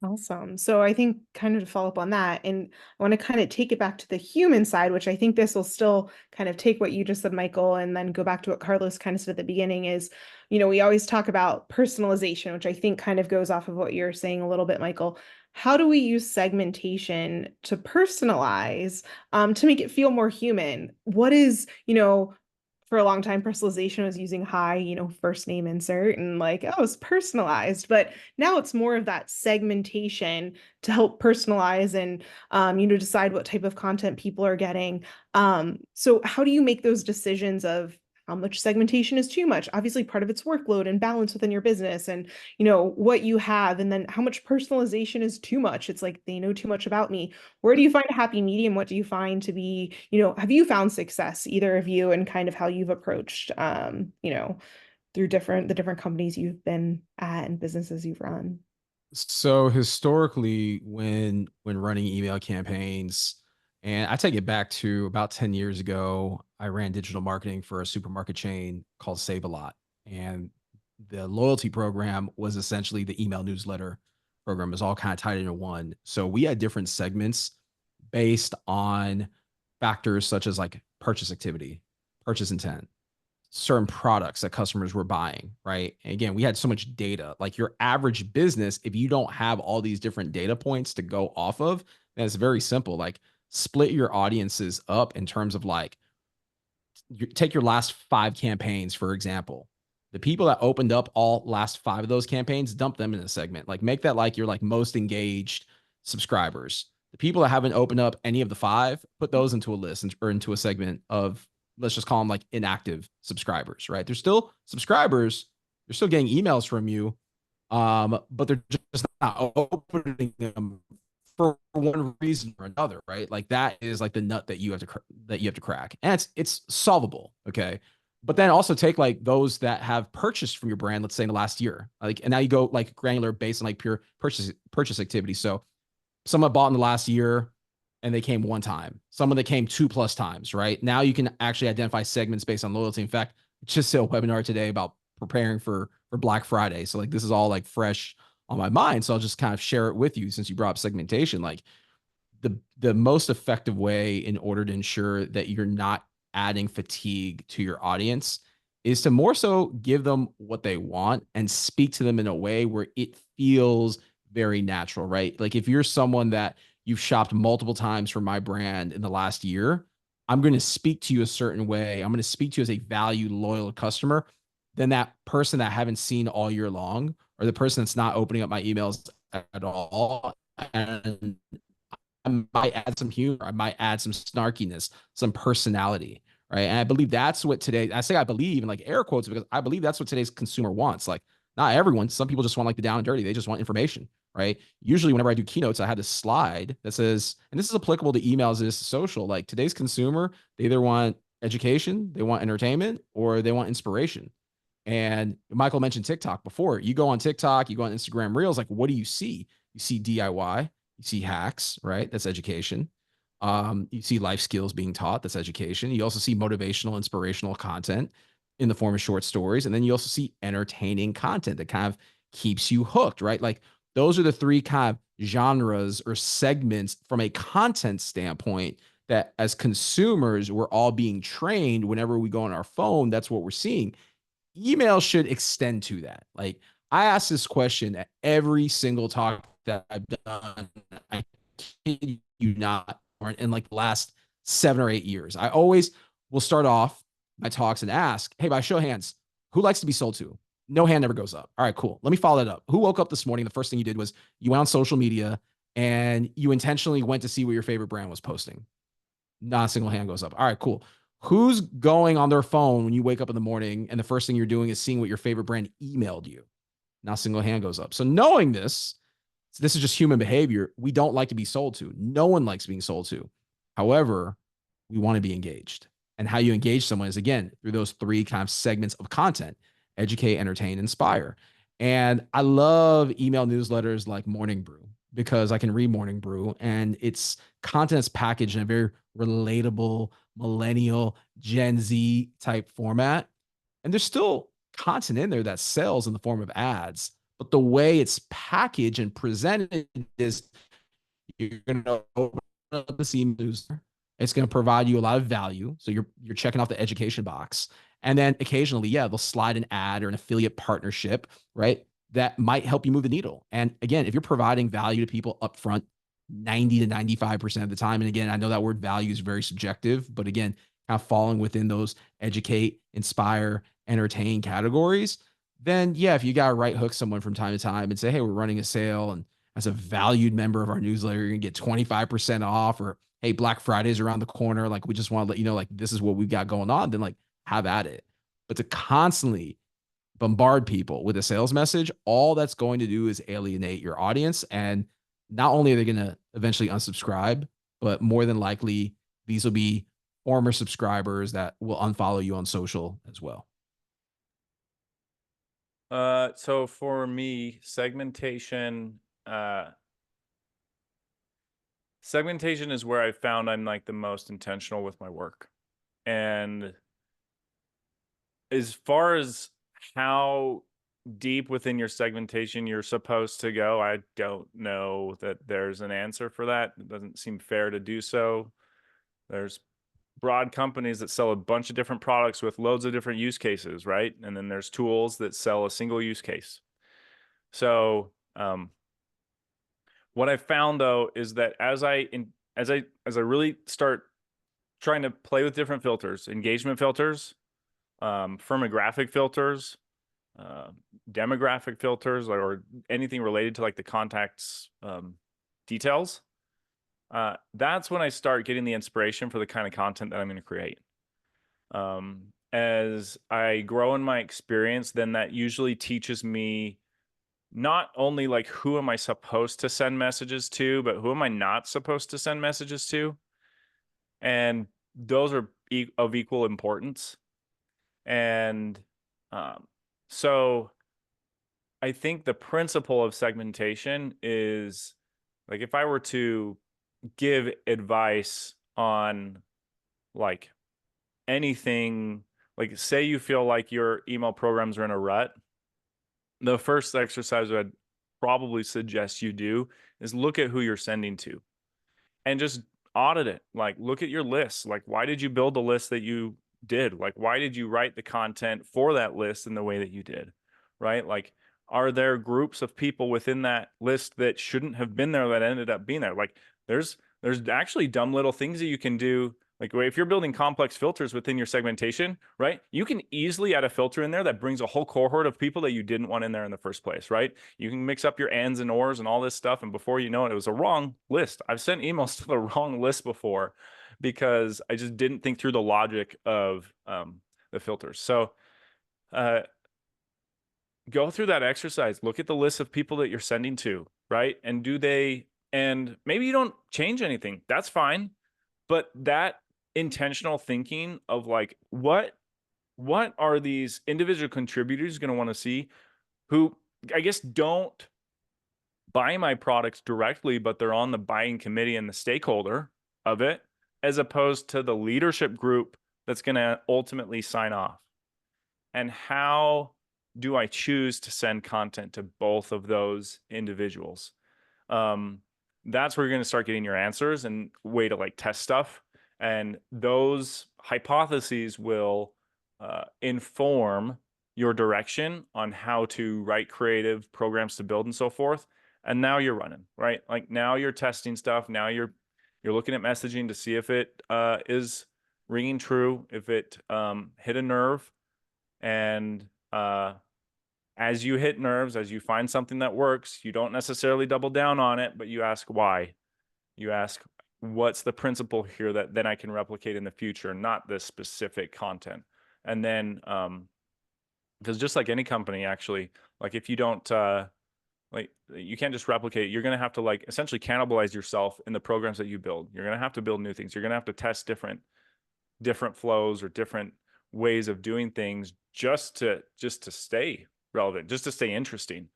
Awesome. So I think kind of to follow up on that, and I want to kind of take it back to the human side, which I think this will still kind of take what you just said, Michael, and then go back to what Carlos kind of said at the beginning is, you know, we always talk about personalization, which I think kind of goes off of what you're saying a little bit, Michael. How do we use segmentation to personalize, to make it feel more human? What is, you know, for a long time, personalization was using hi, you know, first name insert and like, oh, it's personalized. But now it's more of that segmentation to help personalize and, you know, decide what type of content people are getting. So how do you make those decisions of how much segmentation is too much? Obviously, part of it's workload and balance within your business and, you know, what you have, and then how much personalization is too much. It's like they know too much about me. Where do you find a happy medium? What do you find to be, you know, have you found success, either of you, and kind of how you've approached, you know, through the different companies you've been at and businesses you've run? So historically, when running email campaigns, and I take it back to about 10 years ago, I ran digital marketing for a supermarket chain called Save a Lot. And the loyalty program was essentially the email newsletter program. It was all kind of tied into one. So we had different segments based on factors such as like purchase activity, purchase intent, certain products that customers were buying, right? And again, we had so much data. Like your average business, if you don't have all these different data points to go off of, then it's very simple. Like split your audiences up in terms of like, take your last 5 campaigns, for example. The people that opened up all last 5 of those campaigns, dump them in a segment. Like make that like your like most engaged subscribers. The people that haven't opened up any of the 5, put those into a list or into a segment of, let's just call them like inactive subscribers, right? They're still subscribers. They're still getting emails from you, but they're just not opening them for one reason or another, right? Like that is like the nut that you have to crack, and it's solvable, okay? But then also take like those that have purchased from your brand, let's say in the last year, like, and now you go like granular based on like pure purchase activity. So someone bought in the last year and they came 1 time. Someone that came 2+ times, right? Now you can actually identify segments based on loyalty. In fact, just did a webinar today about preparing for Black Friday. So like this is all like fresh on my mind. So I'll just kind of share it with you since you brought up segmentation. Like the most effective way in order to ensure that you're not adding fatigue to your audience is to more so give them what they want and speak to them in a way where it feels very natural, right? Like if you're someone that you've shopped multiple times for my brand in the last year, I'm going to speak to you a certain way. I'm going to speak to you as a valued, loyal customer than that person that I haven't seen all year long, or the person that's not opening up my emails at all. And I might add some humor. I might add some snarkiness, some personality, right? And I believe that's what today, I say I believe in like air quotes because I believe that's what today's consumer wants. Like not everyone, some people just want like the down and dirty. They just want information, right? Usually whenever I do keynotes, I have this slide that says, and this is applicable to emails, this to social, like today's consumer, they either want education, they want entertainment, or they want inspiration. And Michael mentioned TikTok before. You go on TikTok, you go on Instagram Reels, like what do you see? You see DIY, you see hacks, right? That's education. You see life skills being taught. That's education. You also see motivational, inspirational content in the form of short stories. And then you also see entertaining content that kind of keeps you hooked, right? Like those are the 3 kind of genres or segments from a content standpoint that as consumers, we're all being trained whenever we go on our phone. That's what we're seeing. Email should extend to that. Like I ask this question at every single talk that I've done. I kid you not, in like the last 7 or 8 years. I always will start off my talks and ask, hey, by show of hands, who likes to be sold to? No hand ever goes up. All right, cool. Let me follow that up. Who woke up this morning? The first thing you did was you went on social media and you intentionally went to see what your favorite brand was posting. Not a single hand goes up. All right, cool. Who's going on their phone when you wake up in the morning and the first thing you're doing is seeing what your favorite brand emailed you? Not a single hand goes up. So knowing this, so this is just human behavior. We don't like to be sold to. No one likes being sold to. However, we want to be engaged. And how you engage someone is, again, through those 3 kind of segments of content: educate, entertain, inspire. And I love email newsletters like Morning Brew because I can read Morning Brew and it's content's packaged in a very relatable, millennial, Gen Z type format. And there's still content in there that sells in the form of ads, but the way it's packaged and presented is you're going to open up the email newsletter. It's going to provide you a lot of value. So you're checking off the education box. And then occasionally, yeah, they'll slide an ad or an affiliate partnership, right? That might help you move the needle. And again, if you're providing value to people upfront 90 to 95% of the time, and again, I know that word value is very subjective, but again, kind of falling within those educate, inspire, entertain categories, then yeah, if you got to right hook someone from time to time and say, hey, we're running a sale, and as a valued member of our newsletter, you're gonna get 25% off, or hey, Black Friday is around the corner. Like, we just want to let you know, like, this is what we've got going on, then like have at it. But to constantly bombard people with a sales message, all that's going to do is alienate your audience. And not only are they going to eventually unsubscribe, but more than likely, these will be former subscribers that will unfollow you on social as well. So for me, segmentation segmentation is where I found I'm like the most intentional with my work. And as far as how deep within your segmentation you're supposed to go, I don't know that there's an answer for that. It doesn't seem fair to do so. There's broad companies that sell a bunch of different products with loads of different use cases, right? And then there's tools that sell a single use case. So what I found though is that as I really start trying to play with different filters, engagement filters, firmographic filters, demographic filters, or anything related to like the contacts details, that's when I start getting the inspiration for the kind of content that I'm going to create. As I grow in my experience, then that usually teaches me not only like who am I supposed to send messages to, but who am I not supposed to send messages to. And those are of equal importance. And so I think the principle of segmentation is like, if I were to give advice on like anything, like say you feel like your email programs are in a rut, the first exercise I'd probably suggest you do is look at who you're sending to and just audit it. Like, look at your list. Like, why did you build the list that you did? Like, why did you write the content for that list in the way that you did? Right? Like, are there groups of people within that list that shouldn't have been there that ended up being there? Like, there's actually dumb little things that you can do. Like, if you're building complex filters within your segmentation, right, you can easily add a filter in there that brings a whole cohort of people that you didn't want in there in the first place, right? You can mix up your ands and ors and all this stuff, and before you know it, it was a wrong list. I've sent emails to the wrong list before because I just didn't think through the logic of the filters. So go through that exercise. Look at the list of people that you're sending to, right? And and maybe you don't change anything. That's fine. But that intentional thinking of like, what are these individual contributors going to want to see, who I guess don't buy my products directly, but they're on the buying committee and the stakeholder of it, as opposed to the leadership group that's going to ultimately sign off. And how do I choose to send content to both of those individuals? That's where you're going to start getting your answers and way to like test stuff. And those hypotheses will inform your direction on how to write creative programs to build and so forth. And now you're running, right? Like now you're testing stuff. Now you're looking at messaging to see if it is ringing true, if it hit a nerve. And as you hit nerves, as you find something that works, you don't necessarily double down on it, but you ask why. You ask, what's the principle here that then I can replicate in the future, not this specific content. And then, because just like any company, actually, like if you don't, like you can't just replicate, you're going to have to like essentially cannibalize yourself in the programs that you build. You're going to have to build new things. You're going to have to test different flows or different ways of doing things just to stay relevant, just to stay interesting.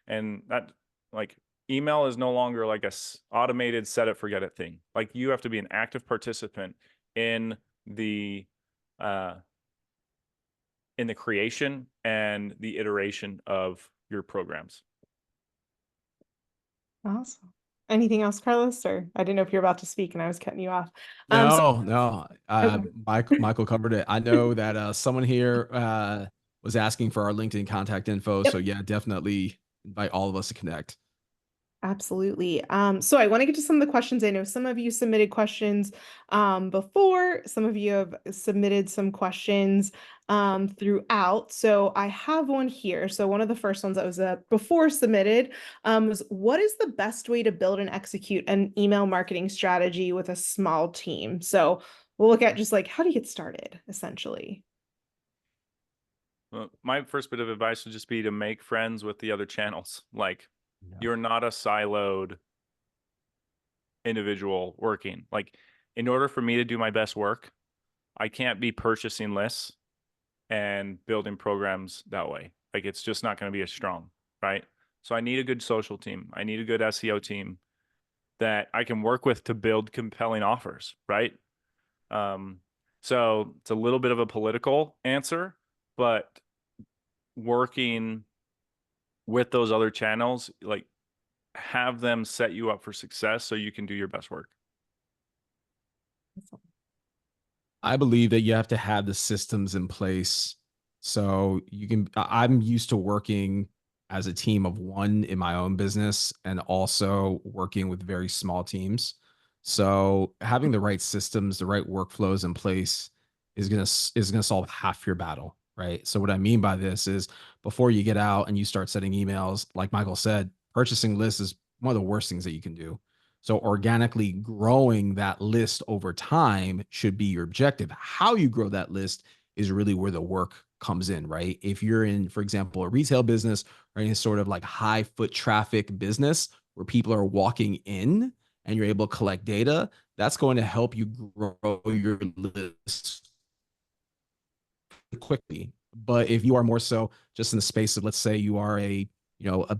And that, like, email is no longer like a automated set it forget it thing. Like you have to be an active participant in the creation and the iteration of your programs. Awesome. Anything else, Carlos? Or I didn't know if you're about to speak and I was cutting you off. No. Okay. Michael covered it. I know that someone here was asking for our LinkedIn contact info. Yep. So yeah, definitely invite all of us to connect. Absolutely. So I want to get to some of the questions. I know some of you submitted questions before, some of you have submitted some questions throughout. So I have one here. So one of the first ones that was before submitted was, what is the best way to build and execute an email marketing strategy with a small team? So we'll look at just like, how do you get started, essentially? Well, my first bit of advice would just be to make friends with the other channels. Like, you're not a siloed individual working. Like, in order for me to do my best work, I can't be purchasing lists and building programs that way. Like, it's just not going to be as strong, right? So I need a good social team. I need a good SEO team that I can work with to build compelling offers, right? So it's a little bit of a political answer, but working with those other channels, like, have them set you up for success so you can do your best work. I believe that you have to have the systems in place. So you can, I'm used to working as a team of one in my own business and also working with very small teams. So having the right systems, the right workflows in place is going to solve half your battle, right? So what I mean by this is before you get out and you start setting emails, like Michael said, purchasing lists is one of the worst things that you can do. So organically growing that list over time should be your objective. How you grow that list is really where the work comes in, right? If you're in, for example, a retail business or any sort of like high foot traffic business where people are walking in and you're able to collect data, that's going to help you grow your list quickly. But if you are more so just in the space of, let's say you are a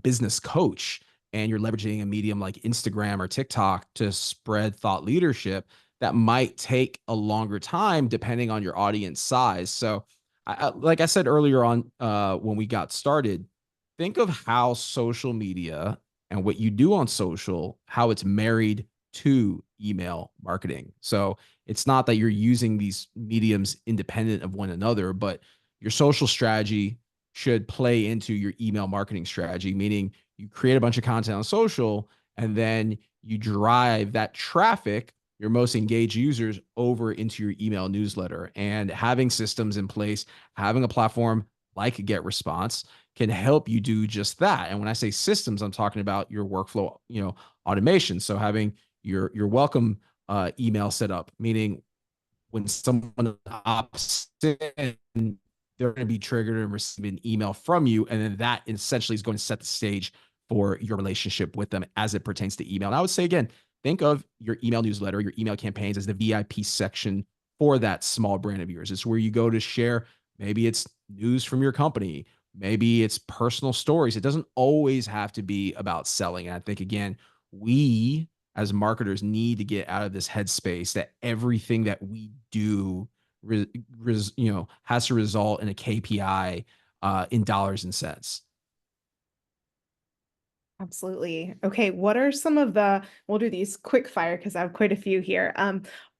business coach and you're leveraging a medium like Instagram or TikTok to spread thought leadership, that might take a longer time depending on your audience size. So like I said earlier on, when we got started, think of how social media and what you do on social, how it's married to email marketing. So it's not that you're using these mediums independent of one another, but your social strategy should play into your email marketing strategy, meaning you create a bunch of content on social and then you drive that traffic, your most engaged users, over into your email newsletter. And having systems in place, having a platform like GetResponse can help you do just that. And when I say systems, I'm talking about your workflow, automation. So having your welcome email set up, meaning when someone opts in, they're going to be triggered and receive an email from you. And then that essentially is going to set the stage for your relationship with them as it pertains to email. And I would say, again, think of your email newsletter, your email campaigns as the VIP section for that small brand of yours. It's where you go to share, maybe it's news from your company, maybe it's personal stories. It doesn't always have to be about selling. And I think, again, we as marketers need to get out of this headspace that everything that we do has to result in a KPI in dollars and cents. Absolutely. Okay, what are some of we'll do these quick fire because I have quite a few here.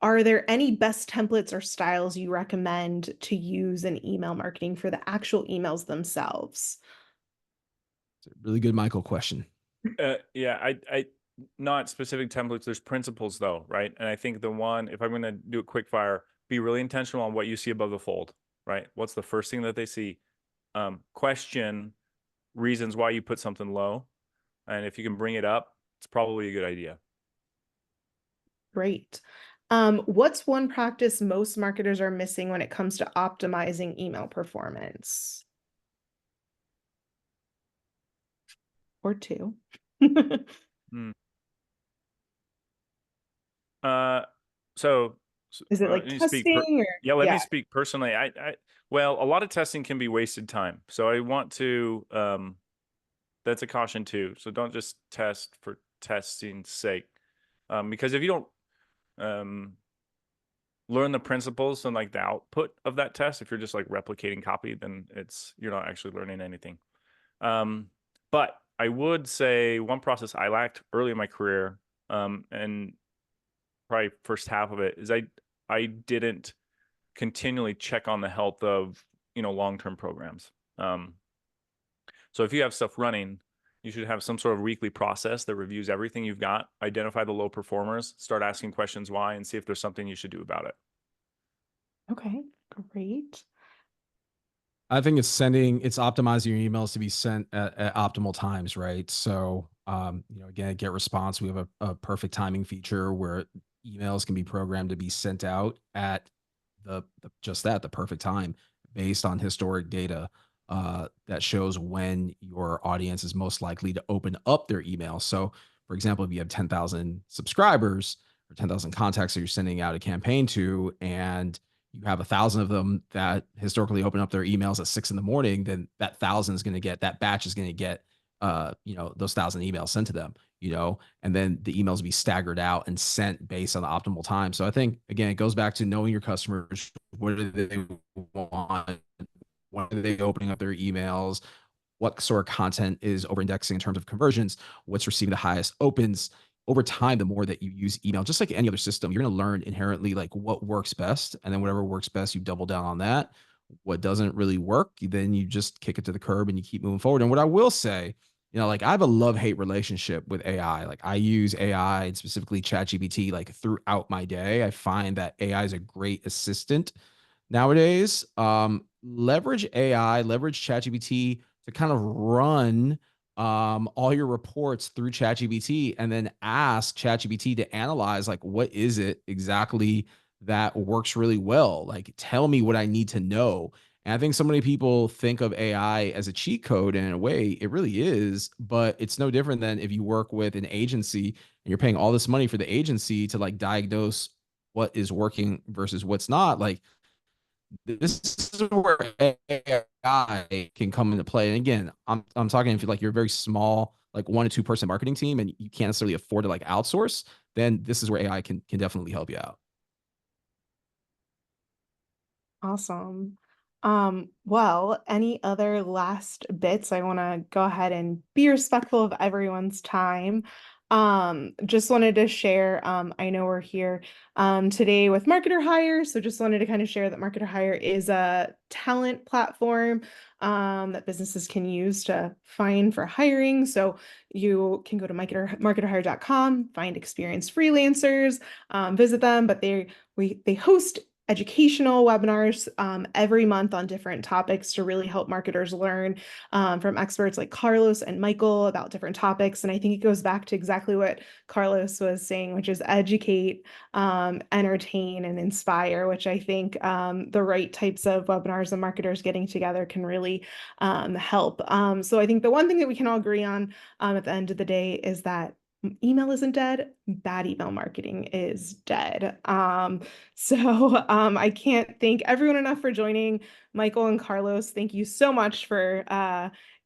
Are there any best templates or styles you recommend to use in email marketing for the actual emails themselves? It's a really good Michael question. Yeah, I not specific templates. There's principles though, right? And I think the one, if I'm going to do a quick fire, be really intentional on what you see above the fold, right? What's the first thing that they see? Question reasons why you put something low. And if you can bring it up, it's probably a good idea. Great. What's one practice most marketers are missing when it comes to optimizing email performance? Or two. So is it like testing or yeah, let me speak personally. Well, a lot of testing can be wasted time. So I want to that's a caution too. So don't just test for testing's sake. Because if you don't learn the principles and like the output of that test, if you're just like replicating copy, then you're not actually learning anything. But I would say one process I lacked early in my career, and probably first half of it, is I didn't continually check on the health of long-term programs. So if you have stuff running, you should have some sort of weekly process that reviews everything you've got, identify the low performers, start asking questions why, and see if there's something you should do about it. Okay, great. I think it's optimizing your emails to be sent at optimal times, right? So, again, GetResponse, we have a perfect timing feature where emails can be programmed to be sent out at the perfect time based on historic data that shows when your audience is most likely to open up their email. So, for example, if you have 10,000 subscribers or 10,000 contacts that you're sending out a campaign to, and you have 1,000 of them that historically open up their emails at 6 a.m, then that batch is going to get those 1,000 emails sent to them, and then the emails be staggered out and sent based on the optimal time. So I think, again, it goes back to knowing your customers. What do they want? When are they opening up their emails? What sort of content is over indexing in terms of conversions? What's receiving the highest opens? Over time, the more that you use email, just like any other system, you're going to learn inherently like what works best. And then whatever works best, you double down on that. What doesn't really work, then you just kick it to the curb and you keep moving forward. And what I will say, like I have a love-hate relationship with AI. Like I use AI and specifically ChatGPT like throughout my day. I find that AI is a great assistant nowadays. Leverage AI, leverage ChatGPT to kind of run all your reports through ChatGPT, and then ask ChatGPT to analyze like what is it exactly that works really well. Like tell me what I need to know. And I think so many people think of AI as a cheat code, and in a way it really is, but it's no different than if you work with an agency and you're paying all this money for the agency to like diagnose what is working versus what's not. Like this is where AI can come into play. And again, I'm talking if like you're a very small, like 1 to 2 person marketing team and you can't necessarily afford to like outsource, then this is where AI can definitely help you out. Awesome. Well, any other last bits? I want to go ahead and be respectful of everyone's time. Just wanted to share, I know we're here today with Marketer Hire, so just wanted to kind of share that Marketer Hire is a talent platform that businesses can use to find for hiring. So you can go to marketerhire.com, find experienced freelancers, visit them, but they host educational webinars every month on different topics to really help marketers learn from experts like Carlos and Michael about different topics. And I think it goes back to exactly what Carlos was saying, which is educate, entertain, and inspire, which I think the right types of webinars and marketers getting together can really help. So I think the one thing that we can all agree on at the end of the day is that email isn't dead, bad email marketing is dead. So I can't thank everyone enough for joining. Michael and Carlos, thank you so much for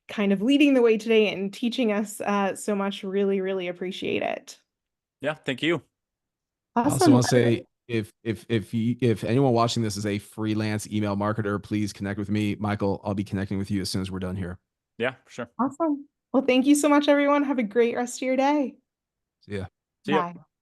kind of leading the way today and teaching us so much. Really, really appreciate it. Yeah, thank you. I also Awesome. want to say if anyone watching this is a freelance email marketer, please connect with me. Michael, I'll be connecting with you as soon as we're done here. Yeah, sure. Awesome. Well, thank you so much, everyone. Have a great rest of your day. See ya. See ya. Bye.